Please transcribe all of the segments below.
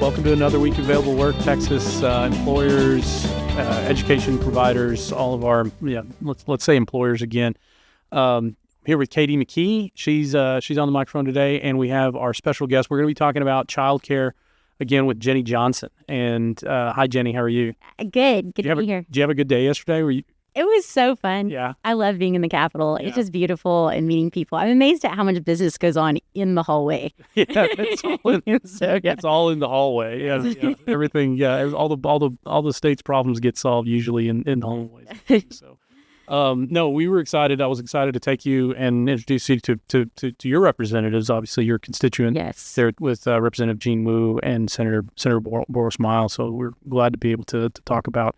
Welcome to another week of Available Work. Texas employers, education providers, all of our, let's say employers again. Here with Katie McKee. She's on the microphone today, and we have our special guest. We're going to be talking about childcare again with Jenny Johnson. And hi, Jenny. How are you? Good. Good to be here. Did you have a good day yesterday? It was so fun. Yeah. I love being in the Capitol. Yeah. It's just beautiful and meeting people. I'm amazed at how much business goes on in the hallway. Yeah, it's all in the hallway. Yeah. Everything. Yeah, all the state's problems get solved usually in the hallways. So, no, we were excited. I was excited to take you and introduce you to your representatives. Obviously, your constituent. Yes. There with Representative Jean Wu and Senator Boris Miles. So we're glad to be able to talk about.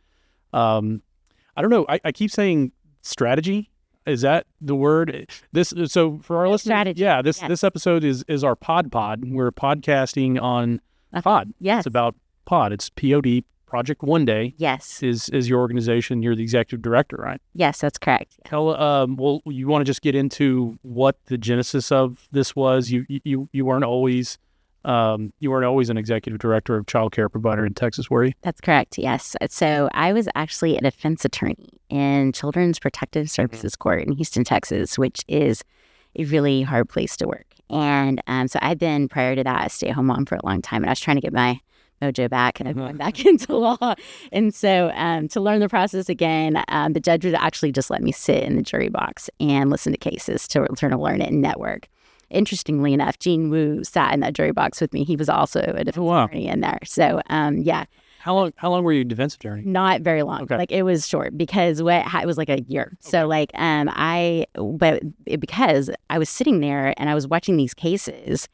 I don't know. I keep saying strategy. Is that the word? So for our listeners, strategy. Yeah. This episode is our pod. We're podcasting on pod. Yes. It's about pod. It's POD, Project One Day. Yes. Is your organization? You're the executive director, right? Yes, that's correct. Tell. Well, you want to just get into what the genesis of this was? You weren't always. You weren't always an executive director of child care provider in Texas, were you? That's correct, yes. So I was actually a defense attorney in Children's Protective Services Court in Houston, Texas, which is a really hard place to work. And so I've been, prior to that, a stay-at-home mom for a long time, and I was trying to get my mojo back, and I've gone back into law. And so to learn the process again, the judge would actually just let me sit in the jury box and listen to cases to learn it and network. Interestingly enough, Jean Wu sat in that jury box with me. He was also a defense attorney in there. So, yeah. How long were you a defense attorney? Not very long. Okay. Like, it was short because it was like a year. Okay. So, because I was sitting there and I was watching these cases,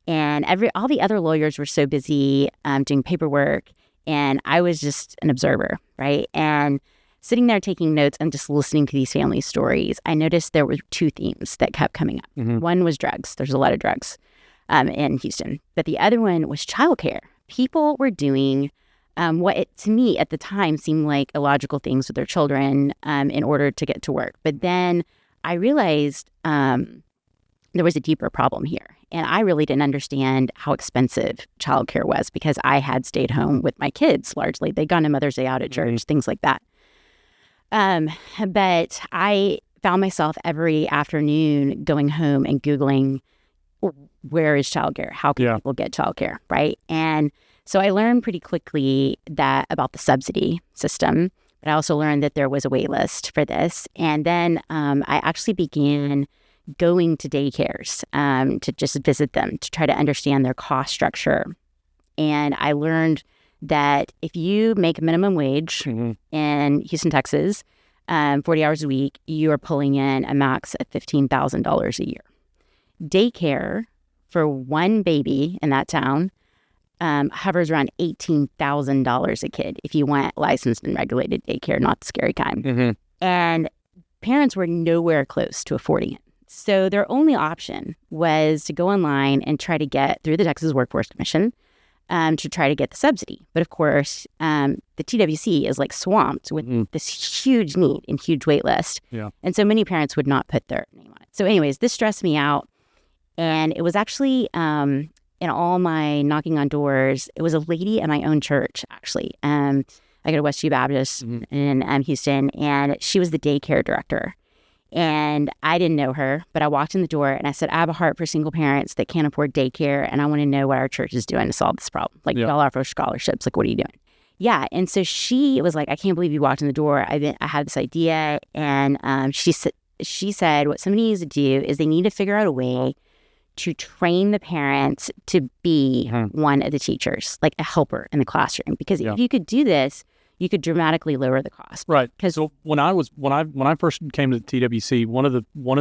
and all the other lawyers were so busy doing paperwork, and I was just an observer, right? And sitting there taking notes and just listening to these family stories, I noticed there were two themes that kept coming up. Mm-hmm. One was drugs. There's a lot of drugs in Houston. But the other one was childcare. People were doing to me at the time seemed like illogical things with their children in order to get to work. But then I realized there was a deeper problem here. And I really didn't understand how expensive childcare was because I had stayed home with my kids largely. They'd gone to Mother's Day out at church, things like that. But I found myself every afternoon going home and Googling, where is childcare? How can people get childcare, right? And so I learned pretty quickly about the subsidy system, but I also learned that there was a wait list for this. And then I actually began going to daycares to just visit them, to try to understand their cost structure. And I learned that if you make a minimum wage in Houston, Texas, 40 hours a week, you are pulling in a max of $15,000 a year. Daycare for one baby in that town hovers around $18,000 a kid if you want licensed and regulated daycare, not the scary kind. Mm-hmm. And parents were nowhere close to affording it. So their only option was to go online and try to get through the Texas Workforce Commission to try to get the subsidy. But of course, the TWC is like swamped with this huge need and huge wait list. Yeah. And so many parents would not put their name on it. So anyways, this stressed me out. And it was actually, in all my knocking on doors, it was a lady at my own church, actually. I go to Westview Baptist in Houston, and she was the daycare director. And I didn't know her, but I walked in the door and I said, I have a heart for single parents that can't afford daycare, and I want to know what our church is doing to solve this problem. Like, y'all offer scholarships. Like, what are you doing? Yeah. And so she was like, I can't believe you walked in the door. I had this idea. And she said, what somebody needs to do is they need to figure out a way to train the parents to be one of the teachers, like a helper in the classroom. Because if you could do this, you could dramatically lower the cost. Right. So when I first came to the TWC, one of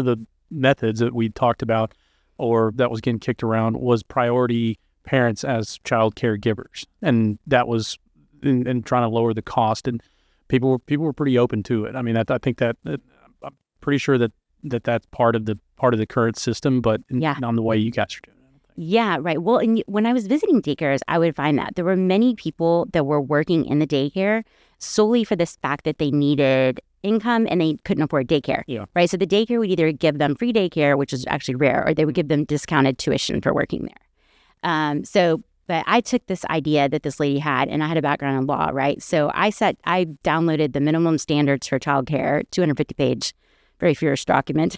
the methods that we talked about, or that was getting kicked around, was priority parents as child care givers, and that was in trying to lower the cost. And people were pretty open to it. I mean, I think that I'm pretty sure that's part of the current system, but not the way you guys are doing it. Yeah, right. Well, when I was visiting daycares, I would find that there were many people that were working in the daycare solely for this fact that they needed income and they couldn't afford daycare. Yeah. Right. So the daycare would either give them free daycare, which is actually rare, or they would give them discounted tuition for working there. So But I took this idea that this lady had, and I had a background in law, right? So I downloaded the minimum standards for childcare, 250-page, very fierce document,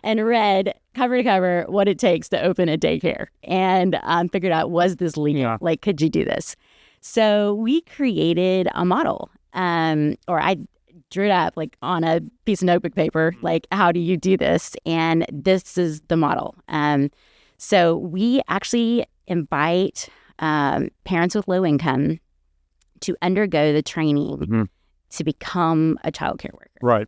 and read cover to cover what it takes to open a daycare, and figured out, was this legal? Yeah. Like, could you do this? So we created a model, or I drew it up like on a piece of notebook paper, like, how do you do this? And this is the model. So we actually invite parents with low income to undergo the training to become a child care worker. Right.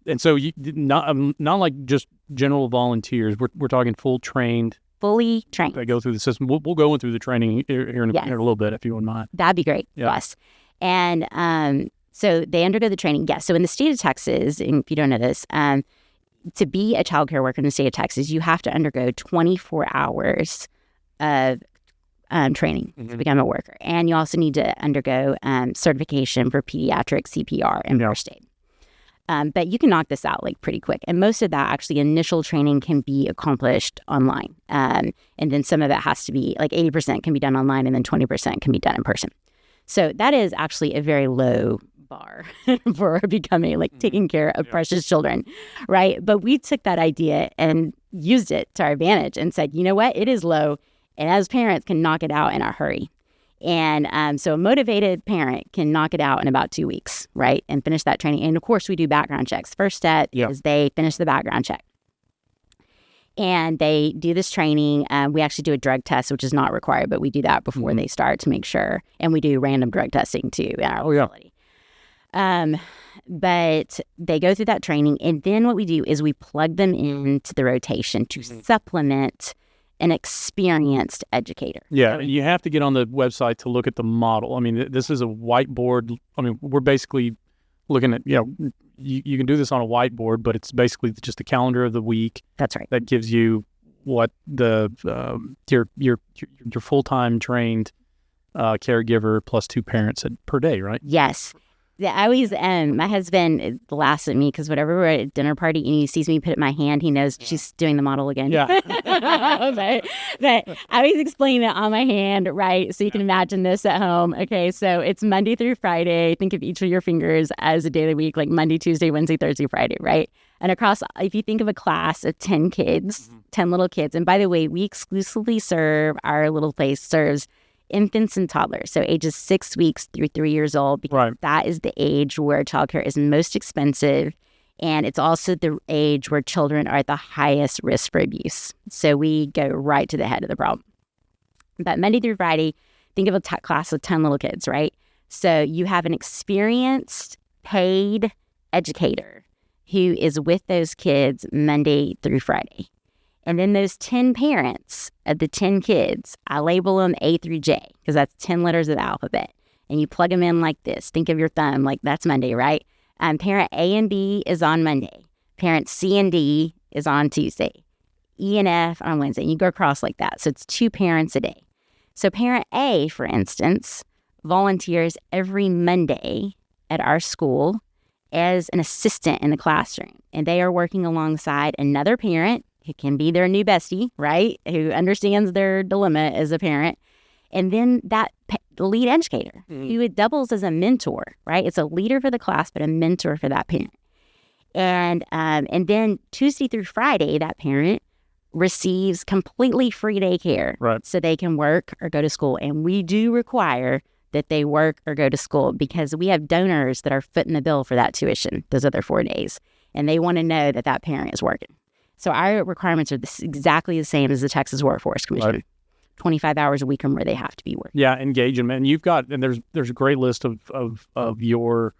And so you not like just general volunteers. We're talking fully trained. They go through the system. We'll go through the training here in a little bit, if you wouldn't mind. That'd be great. Yeah. Yes. And so they undergo the training. Yes. So in the state of Texas, and if you don't know this, to be a child care worker in the state of Texas, you have to undergo 24 hours of training to become a worker. And you also need to undergo certification for pediatric CPR and first aid. But you can knock this out like pretty quick. And most of that actually initial training can be accomplished online. And then some of it has to be like 80% can be done online, and then 20% can be done in person. So that is actually a very low bar for becoming, like, taking care of precious children, right? But we took that idea and used it to our advantage and said, you know what, it is low, and as parents can knock it out in a hurry. And so a motivated parent can knock it out in about 2 weeks, right, and finish that training. And of course, we do background checks. First step is they finish the background check. And they do this training. We actually do a drug test, which is not required, but we do that before they start to make sure. And we do random drug testing too in our facility. But they go through that training, and then what we do is we plug them into the rotation to supplement an experienced educator. Yeah, you have to get on the website to look at the model. I mean, this is a whiteboard. I mean, we're basically looking at, you can do this on a whiteboard, but it's basically just the calendar of the week. That's right. That gives you what the your full-time trained caregiver plus 2 parents per day, right? Yes. Yeah, I always, my husband laughs at me because whenever we're at a dinner party and he sees me put it in my hand, he knows she's doing the model again. Yeah. but I always explain it on my hand, right? So you can imagine this at home. Okay, so it's Monday through Friday. Think of each of your fingers as a day of the week, like Monday, Tuesday, Wednesday, Thursday, Friday, right? And across, if you think of a class of 10 kids, 10 little kids, and by the way, we exclusively our little place serves infants and toddlers, so ages 6 weeks through 3 years old, because that is the age where childcare is most expensive, and it's also the age where children are at the highest risk for abuse. So we go right to the head of the problem. But Monday through Friday, think of a class of 10 little kids, right? So you have an experienced, paid educator who is with those kids Monday through Friday. And then those 10 parents of the 10 kids, I label them A through J because that's 10 letters of the alphabet. And you plug them in like this. Think of your thumb, like that's Monday, right? Parent A and B is on Monday. Parent C and D is on Tuesday. E and F on Wednesday. And you go across like that. So it's 2 parents a day. So parent A, for instance, volunteers every Monday at our school as an assistant in the classroom. And they are working alongside another parent who can be their new bestie, right? Who understands their dilemma as a parent. And then the lead educator, who it doubles as a mentor, right? It's a leader for the class, but a mentor for that parent. And then Tuesday through Friday, that parent receives completely free daycare. Right. So they can work or go to school. And we do require that they work or go to school because we have donors that are footing the bill for that tuition those other 4 days. And they want to know that that parent is working. So our requirements are exactly the same as the Texas Workforce Commission. Right. 25 hours a week and where they have to be working. Yeah, engage them. And there's a great list of your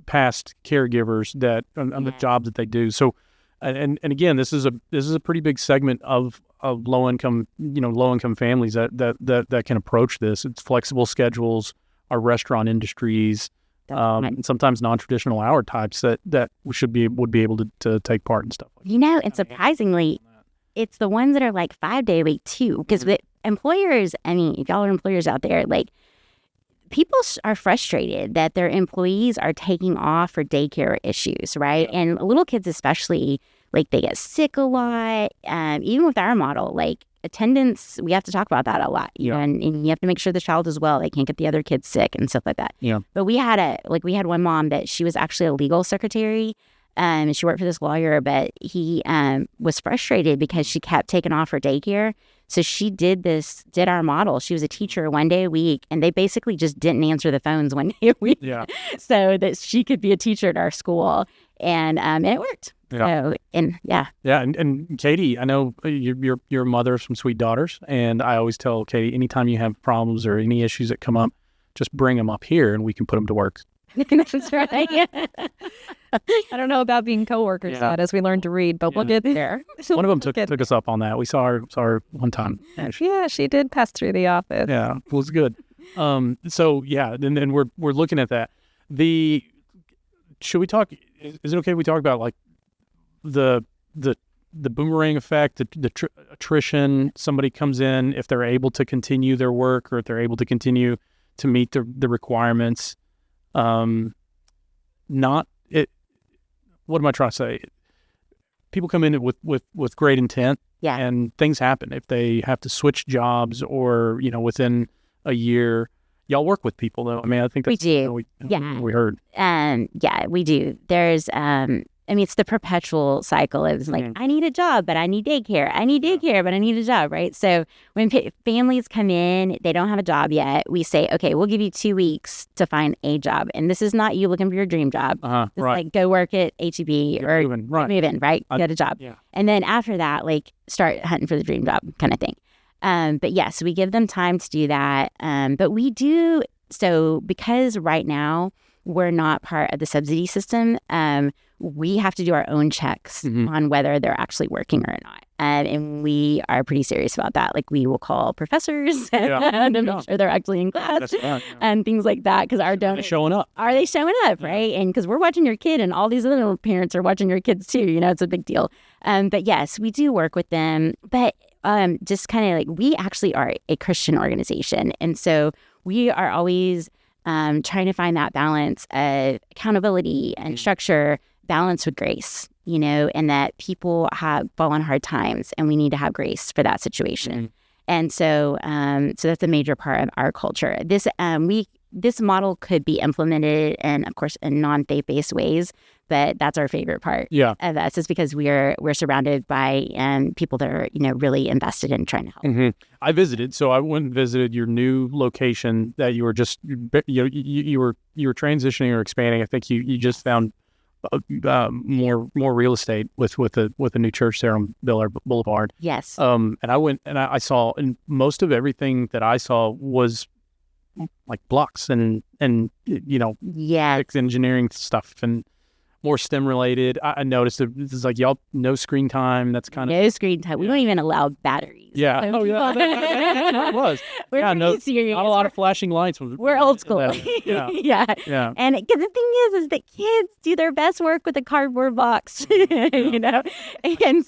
past caregivers that on the jobs that they do. So and again, this is a pretty big segment of low income families that can approach this. It's flexible schedules, our restaurant industries, and sometimes non-traditional hour types that would be able to take part in stuff like that. And surprisingly, it's the ones that are like 5-day a week too, because with employers, I mean, if y'all are employers out there, like people are frustrated that their employees are taking off for daycare issues, right? And little kids especially, Like they get sick a lot. Even with our model, like attendance, we have to talk about that a lot. You know, and you have to make sure the child is well. They can't get the other kids sick and stuff like that. Yeah. But we had one mom that she was actually a legal secretary. And she worked for this lawyer, but he was frustrated because she kept taking off her daycare. So she did our model. She was a teacher one day a week, and they basically just didn't answer the phones one day a week, so that she could be a teacher at our school, and it worked. Yeah. So, and Katie, I know you're a mother of some sweet daughters, and I always tell Katie, anytime you have problems or any issues that come up, just bring them up here, and we can put them to work. That's right. I don't know about being coworkers yet as we learn to read, but we'll get there. One of them took us up on that. We saw her one time. Yeah, she did pass through the office. Yeah, it was good. So yeah, and we're looking at that. Should we talk? Is it okay if we talk about like the boomerang effect, the attrition? Somebody comes in, if they're able to continue their work or if they're able to continue to meet the requirements. What am I trying to say? People come in with great intent, and things happen. If they have to switch jobs or, within a year, y'all work with people though. I mean, I think that's, we do. We heard. We do. There's, it's the perpetual cycle of like, I need a job, but I need daycare. I need daycare, but I need a job, right? So when families come in, they don't have a job yet. We say, okay, we'll give you 2 weeks to find a job. And this is not you looking for your dream job. It's like, go work at HEB or move in, right? Get a job. Yeah. And then after that, like start hunting for the dream job kind of thing. But yes, we give them time to do that. But we do, so because right now we're not part of the subsidy system, we have to do our own checks on whether they're actually working or not. And we are pretty serious about that. Like we will call professors to make sure they're actually in class and things like that. Because our donors showing up. Are they showing up, right? And because we're watching your kid and all these other parents are watching your kids too. It's a big deal. But yes, we do work with them. But just kind of like, we actually are a Christian organization. And so we are always trying to find that balance of accountability and structure, balance with grace, and that people fall on hard times and we need to have grace for that situation. And so that's a major part of our culture. This model could be implemented in, of course, in non-faith-based ways, but that's our favorite part of us, is because we're surrounded by people that are, really invested in trying to help. I visited, so I went and visited your new location that you were just, you were transitioning or expanding. I think you just found more real estate with a new church there on Bel-Air Boulevard. Yes. And I went and I saw, and most of everything that I saw was like blocks and engineering stuff and more STEM related. I noticed that it's like y'all no screen time. That's kind of no screen time. We don't even allow batteries. Yeah. So that was. We're pretty serious. Not a lot of flashing lights. We're old school. Yeah. And the thing is that kids do their best work with a cardboard box. And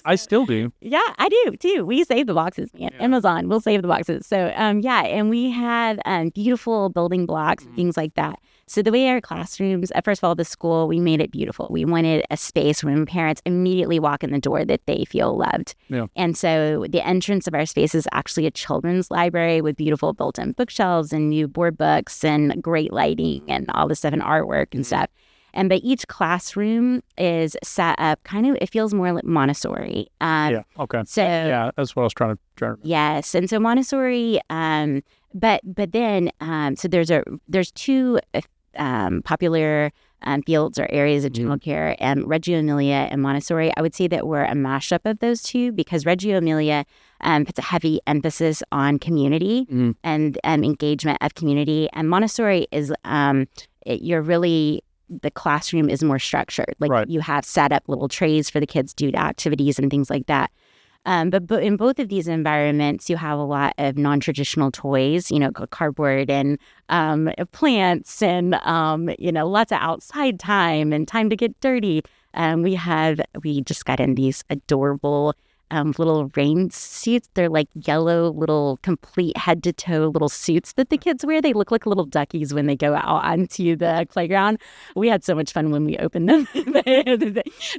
I still do. Yeah, I do too. We save the boxes, man. Amazon, we'll save the boxes. So and we have beautiful building blocks, things like that. So the way our classrooms, first of all, the school, we made it beautiful. We wanted a space where parents immediately walk in the door that they feel loved. Yeah. And so the entrance of our space is actually a children's library with beautiful built-in bookshelves and new board books and great lighting and all this stuff and artwork and stuff. But each classroom is set up kind of, it feels more like Montessori. Okay. So that's what I was trying to. Yes, and so Montessori. But then so there's two popular fields or areas of childcare, and Reggio Emilia and Montessori. I would say that we're a mashup of those two, because Reggio Emilia puts a heavy emphasis on community and engagement of community, and Montessori is the classroom is more structured. Like you have set up little trays for the kids to do activities and things like that. But in both of these environments, you have a lot of non-traditional toys, cardboard and plants and, lots of outside time and time to get dirty. We just got in these adorable little rain suits. They're like yellow, little complete head to toe little suits that the kids wear. They look like little duckies when they go out onto the playground. We had so much fun when we opened them.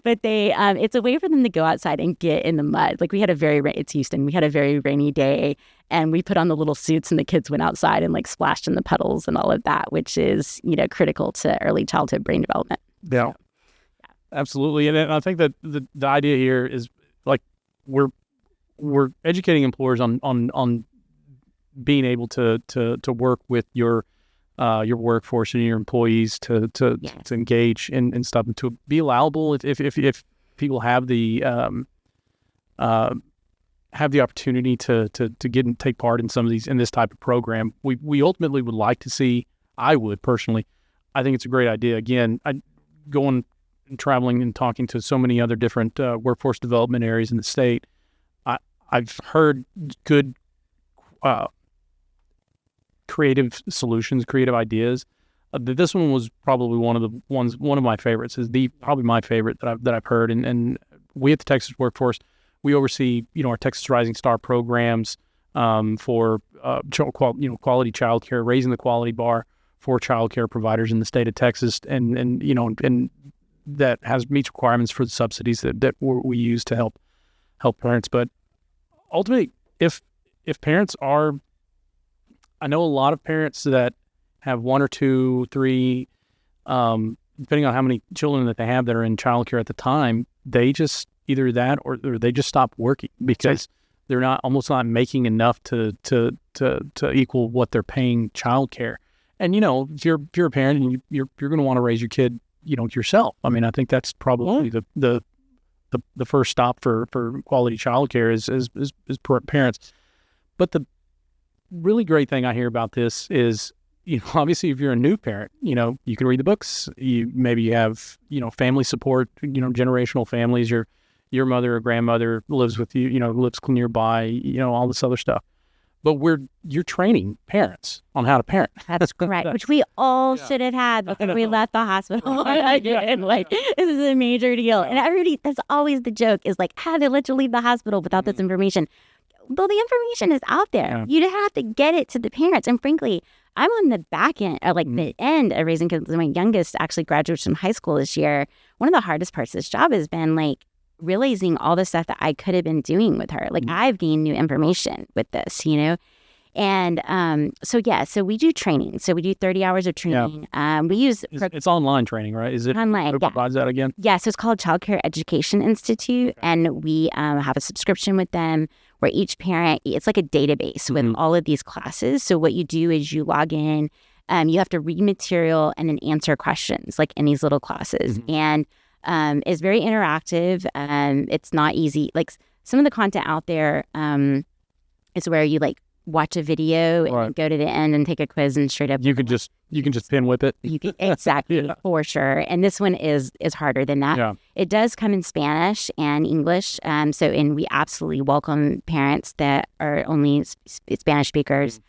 But they, it's a way for them to go outside and get in the mud. Like we had it's Houston. We had a very rainy day, and we put on the little suits, and the kids went outside and like splashed in the puddles and all of that, which is, critical to early childhood brain development. Yeah. So, Absolutely. And I think that the idea here is like we're educating employers on being able to work with your workforce and your employees to engage in stuff, and to be allowable if people have the opportunity to get and take part in some of these, in this type of program. We ultimately would like to see, I would personally, I think it's a great idea. Again, going and traveling and talking to so many other different workforce development areas in the state, I've heard good creative solutions, creative ideas. This one was probably one of my favorites. Is probably my favorite that I've heard. And we at the Texas Workforce, we oversee our Texas Rising Star programs for quality childcare, raising the quality bar for childcare providers in the state of Texas, and that meets requirements for the subsidies that we use to help parents. But ultimately, if parents are, I know a lot of parents that have 1 or 2, 3, depending on how many children that they have that are in childcare at the time, they just either that or they just stop working because they're almost not making enough to equal what they're paying childcare. And if you're a parent and you're going to want to raise your kid yourself. I mean, I think that's probably the first stop for quality childcare is parents. But the really great thing I hear about this is, obviously if you're a new parent, you can read the books. Maybe you have, family support, generational families. Your mother or grandmother lives with you, lives nearby, all this other stuff. But you're training parents on how to parent. That's correct, which we all should have had before we left the hospital. Again, this is a major deal. And that's always the joke is like, how they let you leave the hospital without this information? Well, the information is out there. Yeah. You have to get it to the parents. And frankly, I'm on the back end, the end of raising kids. My youngest actually graduates from high school this year. One of the hardest parts of this job has been realizing all the stuff that I could have been doing with her. I've gained new information with this, And so we do training. So we do 30 hours of training. Yeah. We use... It's online training, right? Is it online? Who provides that again? Yeah, so it's called Childcare Education Institute. And we have a subscription with them where each parent... It's like a database with all of these classes. So what you do is you log in, you have to read material and then answer questions in these little classes. And it's very interactive. It's not easy. Some of the content out there is where you watch a video and go to the end and take a quiz and straight up. You can just pin whip it. Exactly, for sure. And this one is harder than that. Yeah. It does come in Spanish and English. And we absolutely welcome parents that are only Spanish speakers.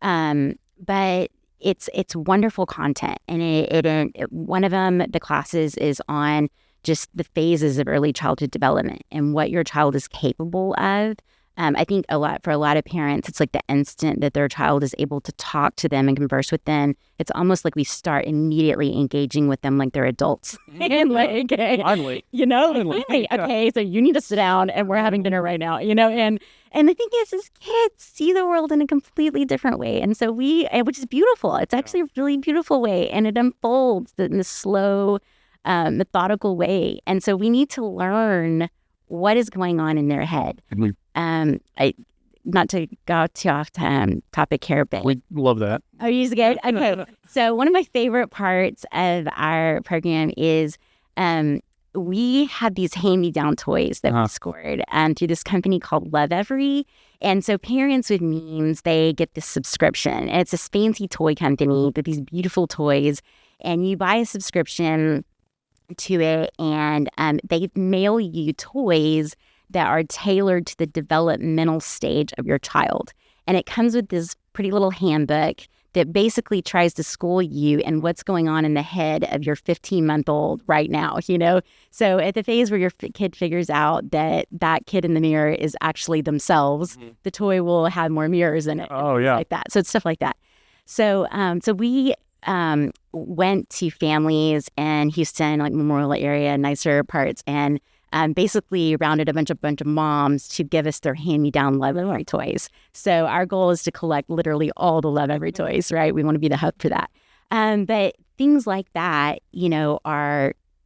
But it's wonderful content. And one of them, the classes is on just the phases of early childhood development and what your child is capable of. I think for a lot of parents, it's the instant that their child is able to talk to them and converse with them, it's almost like we start immediately engaging with them like they're adults. And finally. Finally. Okay, so you need to sit down and we're having dinner right now, and the thing is kids see the world in a completely different way. And so which is beautiful. It's actually a really beautiful way. And it unfolds in this slow, methodical way. And so we need to learn what is going on in their head. Not to go too off topic here, but we love that. Oh, you good? Okay. So one of my favorite parts of our program is we have these hand-me-down toys that we scored through this company called Love Every. And so parents with means, they get this subscription. And it's this fancy toy company with these beautiful toys. And you buy a subscription to it, and they mail you toys that are tailored to the developmental stage of your child. And it comes with this pretty little handbook that basically tries to school you in what's going on in the head of your 15-month-old right now, So at the phase where your kid figures out that kid in the mirror is actually themselves, the toy will have more mirrors in it. Oh, yeah. Like that. So it's stuff like that. So we went to families in Houston, like Memorial area, nicer parts, and basically rounded a bunch of moms to give us their hand-me-down Love Every toys. So our goal is to collect literally all the Love Every toys, right? We want to be the hub for that. But things like that,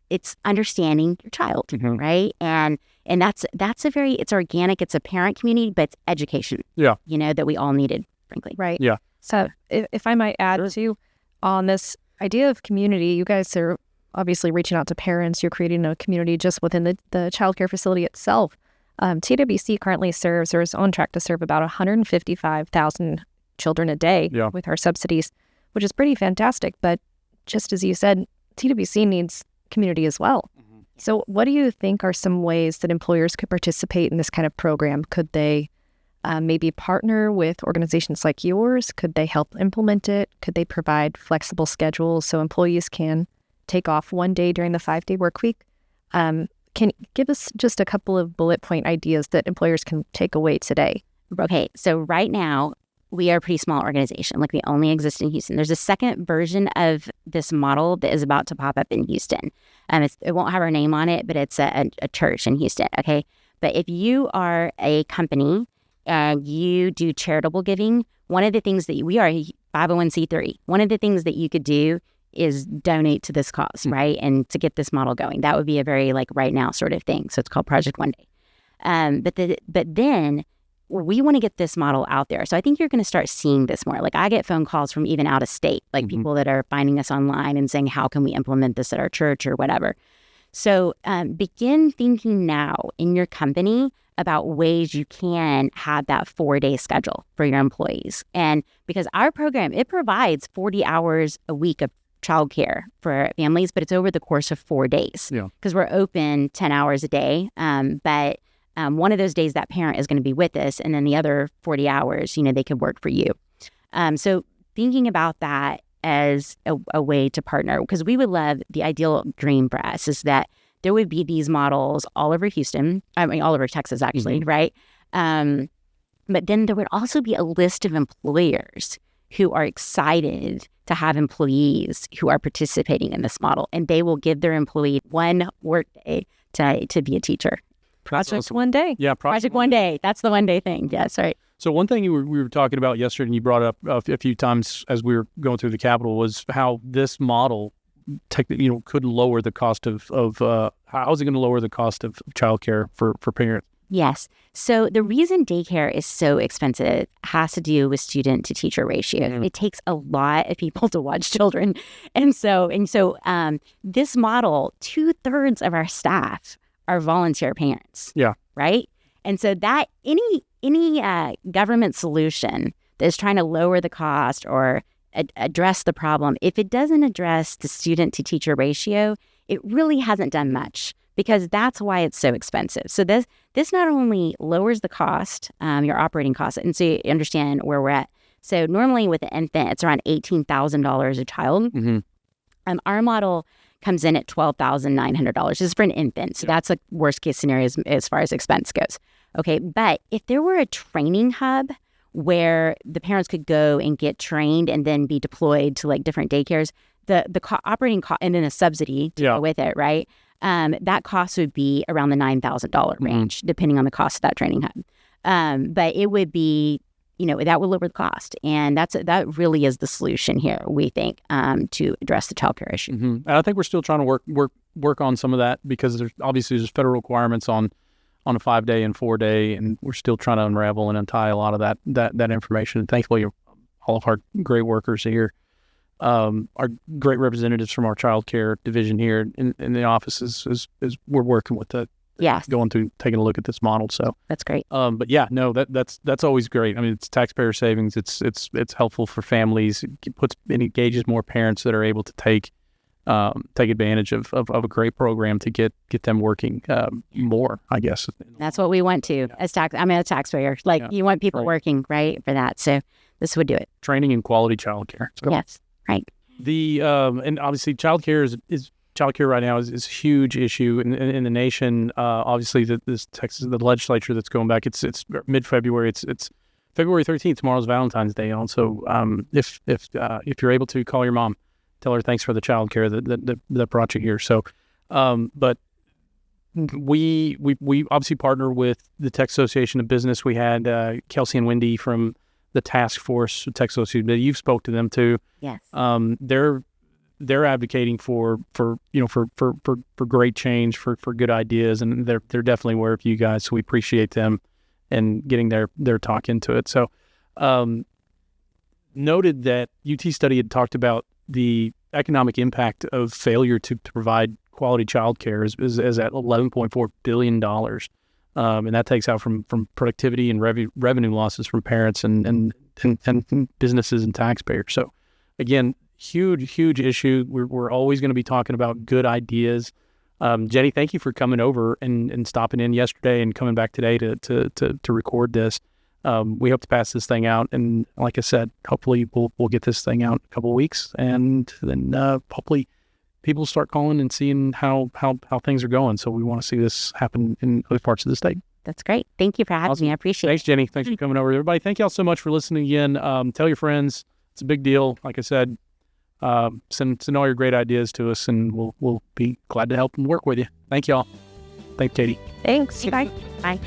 it's understanding your child, right? And that's it's organic. It's a parent community, but it's education. Yeah. That we all needed, frankly. Right. Yeah. So if I might add too, on this idea of community, you guys are obviously reaching out to parents. You're creating a community just within the childcare facility itself. TWC currently serves, or is on track to serve, about 155,000 children a day with our subsidies, which is pretty fantastic. But just as you said, TWC needs community as well. So what do you think are some ways that employers could participate in this kind of program? Could they maybe partner with organizations like yours? Could they help implement it? Could they provide flexible schedules so employees can take off one day during the 5-day work week? Can you give us just a couple of bullet point ideas that employers can take away today? Okay, so right now, we are a pretty small organization. Like, we only exist in Houston. There's a second version of this model that is about to pop up in Houston. It won't have our name on it, but it's a church in Houston, okay? But if you are a company, you do charitable giving, one of the things that we are a 501c3. One of the things that you could do is donate to this cause, right? And to get this model going. That would be a very right now sort of thing. So it's called Project One Day. But then we want to get this model out there. So I think you're going to start seeing this more. Like, I get phone calls from even out of state, people that are finding us online and saying, how can we implement this at our church or whatever? So begin thinking now in your company about ways you can have that 4-day schedule for your employees. And because our program, it provides 40 hours a week of childcare for families, but it's over the course of 4 days. Yeah. Because we're open 10 hours a day. But one of those days that parent is going to be with us, and then the other 40 hours, they could work for you. So thinking about that as a way to partner, because we would love, the ideal dream for us is that there would be these models all over Houston, all over Texas, actually, right? But then there would also be a list of employers who are excited to have employees who are participating in this model, and they will give their employee one work day to be a teacher. Project One Day. Yeah, Project One Day. That's the 1-day thing. Yes, right. So one thing we were talking about yesterday, and you brought it up a few times as we were going through the Capitol, was how this model could lower the cost of how is it going to lower the cost of childcare for parents? Yes. So the reason daycare is so expensive has to do with student to teacher ratio. It takes a lot of people to watch children. And so this model, 2/3 of our staff are volunteer parents. Yeah. Right. And so that any government solution that is trying to lower the cost or address the problem, if it doesn't address the student to teacher ratio, it really hasn't done much, because that's why it's so expensive. So this not only lowers the cost, your operating costs, and so you understand where we're at. So normally with an infant, it's around $18,000 a child. Our model comes in at $12,900. This is for an infant. So that's a worst case scenario as far as expense goes. Okay, but if there were a training hub where the parents could go and get trained and then be deployed to different daycares, the operating cost, and then a subsidy to go with it, right? That cost would be around the $9,000 range, depending on the cost of that training hub. But it would be, that would lower the cost, and that really is the solution here, we think, to address the childcare issue. And I think we're still trying to work on some of that, because there's federal requirements on a 5-day and 4-day, and we're still trying to unravel and untie a lot of that information. And thankfully, all of our great workers here, our great representatives from our child care division here in the office is we're working with that. Yes. Going through, taking a look at this model. So that's great. But yeah, no, that's always great. I mean, it's taxpayer savings. It's helpful for families. It engages more parents that are able to take advantage of a great program to get them working more, I guess. That's what we want to as I'm a taxpayer. You want people working, right, for that. So this would do it. Training in quality childcare. So Yes, right. and obviously childcare is childcare right now is a huge issue in the nation. Obviously, the legislature that's going back. It's mid-February. It's February 13th. Tomorrow's Valentine's Day. Also, if you're able to, call your mom, tell her thanks for the childcare that brought you here. So, but we obviously partner with the Tech Association of Business. We had Kelsey and Wendy from the task force, the Tech Association. You've spoke to them too. Yes. They're advocating for great change, for good ideas, and they're definitely aware of you guys. So we appreciate them and getting their talk into it. So noted that UT study had talked about the economic impact of failure to provide quality childcare is at $11.4 billion. And that takes out from productivity and revenue losses from parents and businesses and taxpayers. So again, huge issue. We're always going to be talking about good ideas. Jenny, thank you for coming over and stopping in yesterday and coming back today to record this. We hope to pass this thing out, and like I said, hopefully we'll get this thing out in a couple of weeks, and then hopefully people start calling and seeing how things are going. So we want to see this happen in other parts of the state. That's great. Thank you for having me. I appreciate it. Thanks, Jenny. Thanks for coming over. Everybody, thank y'all so much for listening again. Tell your friends. It's a big deal. Like I said, send all your great ideas to us, and we'll be glad to help and work with you. Thank y'all. Thanks, Katie. Thanks. Bye. Bye.